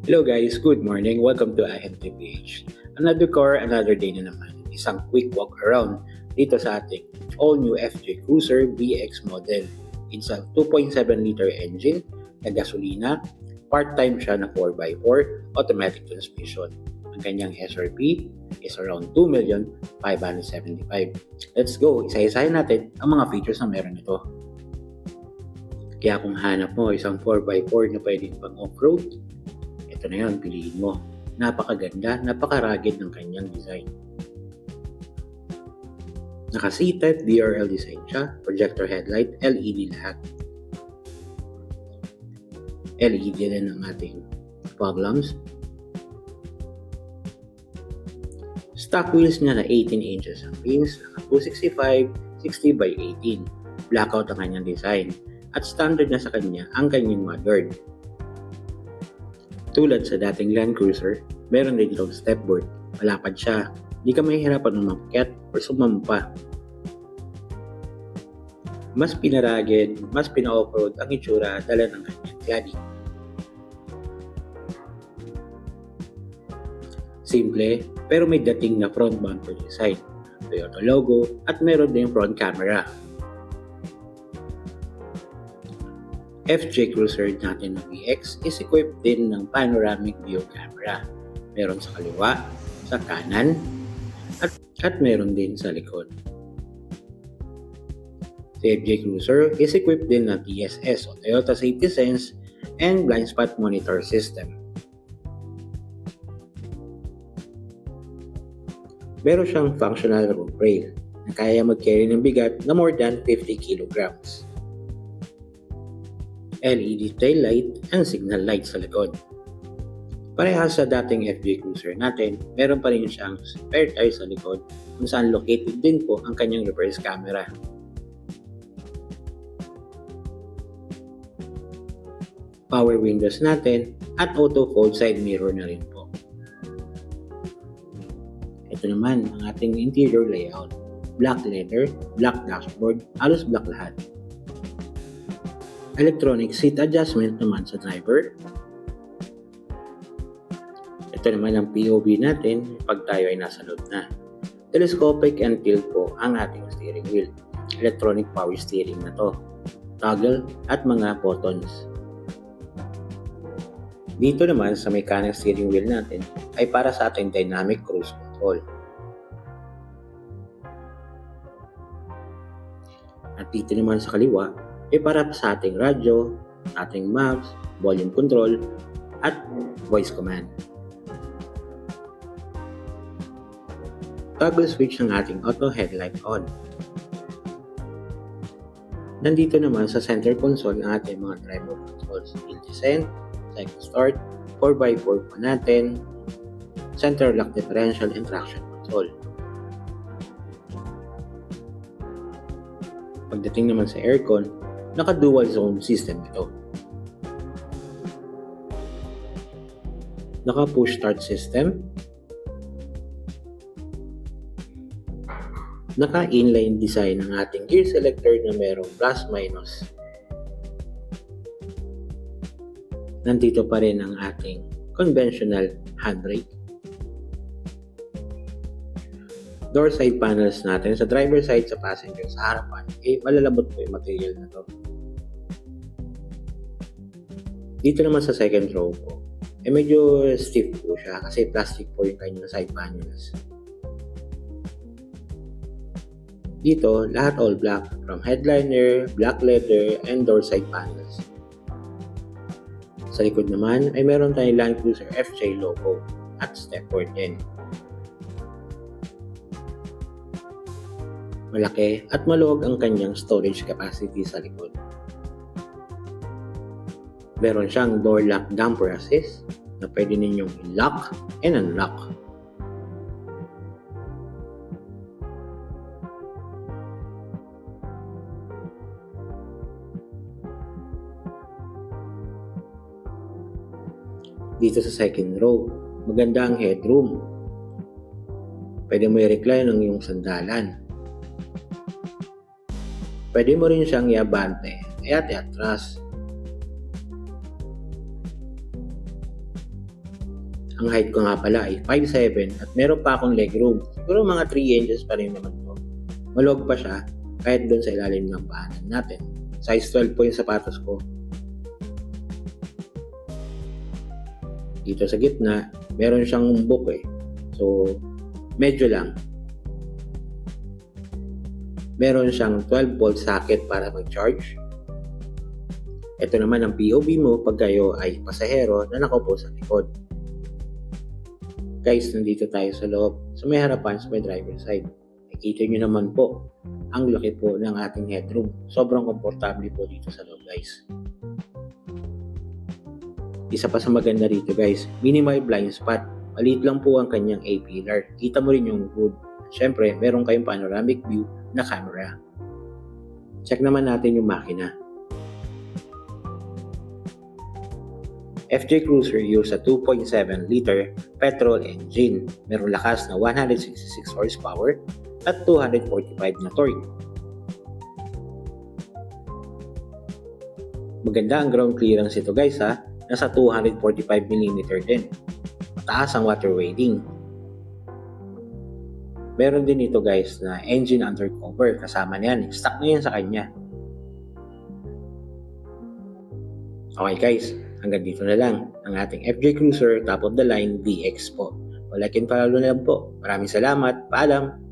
Hello guys, good morning. Welcome to INTPH. Another car, another day na naman. Isang quick walk around dito sa ating all-new FJ Cruiser BX model. It's a 2.7-liter engine na gasolina. Part-time siya na 4x4 automatic transmission. Ang kanyang SRP is around 2,575,000. Let's go, isa-isahin natin ang mga features na meron nito. Kaya kung hanap mo isang 4x4 na pwedeng pang off-road, ito na yun, piliin mo. Napakaganda, napaka-rugged ng kanyang design. Naka-C-type DRL design siya, projector headlight, LED lahat. LED din ang ating fog lamps. Stock wheels niya na 18 inches ang rims, naka 265, 60 by 18. Blackout ang kanyang design. At standard na sa kanya ang kanyang mudguard. Tulad sa dating Land Cruiser, meron din itong stepboard. Malapad siya. Hindi ka mahihirapan umakyat o sumampa. Mas pinaragid, mas pina-offroad ang itsura dala ng kanyang cladding. Simple, pero may dating na front bumper design. Toyota logo at meron din front camera. FJ Cruiser natin na BX is equipped din ng panoramic view camera. Meron sa kaliwa, sa kanan, at meron din sa likod. Si FJ Cruiser is equipped din ng TSS o Toyota Safety Sense and blind spot monitor system. Meron siyang functional roof rail na kaya mag-carry ng bigat na more than 50 kilograms. LED tail light and signal light sa likod. Parehas sa dating FJ Cruiser natin, meron pa rin siyang spare tire sa likod kung saan located din po ang kanyang reverse camera. Power windows natin at auto fold side mirror na rin po. Ito naman ang ating interior layout. Black leather, black dashboard, halos black lahat. Electronic seat adjustment naman sa driver. Ito naman ang POV natin pag tayo ay nasa loob na. Telescopic and tilt po ang ating steering wheel. Electronic power steering na to. Toggle at mga buttons. Dito naman sa mechanic steering wheel natin ay para sa ating dynamic cruise control. At dito naman sa kaliwa ay para sa ating radyo, ating maps, volume control, at voice command. Toggle switch ng ating auto headlight on. Nandito naman sa center console ang ating mga driver controls. Hill descent, cycle start, 4x4 pa natin, center lock differential and traction control. Pagdating naman sa aircon, naka-dual zone system ito. Naka-push start system. Naka-inline design ng ating gear selector na merong plus-minus. Nandito pa rin ang ating conventional handbrake. Door side panels natin sa driver side, sa passenger sa harapan, malalambot po yung material na to. Dito naman sa second row po, medyo stiff po siya kasi plastic po yung kanyang side panels. Dito, lahat all black from headliner, black leather, and door side panels. Sa likod naman ay meron tayong Land Cruiser FJ logo at stepboard din. Malaki at maluwag ang kanyang storage capacity sa likod. Meron siyang door lock damper assist na pwede ninyong i-lock and unlock. Dito sa second row, maganda ang headroom. Pwede mo i-recline ang iyong sandalan. Pwede mo rin siyang iabante at iatras. Ang height ko nga pala ay 5'7" at meron pa akong legroom. Siguro mga 3 inches pa rin naman to. Malog pa siya kahit doon sa ilalim ng paanan natin. Size 12 po yung sapatos ko. Dito sa gitna, meron siyang book eh. So, medyo lang. Meron siyang 12-volt socket para mag-charge. Ito naman ang POV mo pag kayo ay pasahero na nakaupo sa likod. Guys, nandito tayo sa loob. Sa may harapan, sa may driver side. Nakikita nyo naman po, ang laki po ng ating headroom. Sobrang komportable po dito sa loob, guys. Isa pa sa maganda rito, guys, minimal blind spot. Maliit lang po ang kanyang A-pillar. Kita mo rin yung hood. Siyempre, meron kayong panoramic view na camera. Check naman natin yung makina. FJ Cruiser use a 2.7 liter petrol engine. Merong lakas na 166 horsepower at 245 na torque. Maganda ang ground clearance ito, guys, ha. Nasa 245mm din. Mataas ang water wading. Meron din ito, guys, na engine undercover. Kasama niyan. Stock na yan sa kanya. Okay, guys. Hanggang dito na lang ang ating FJ Cruiser top of the line VX po. Like and follow na lang po. Maraming salamat. Paalam!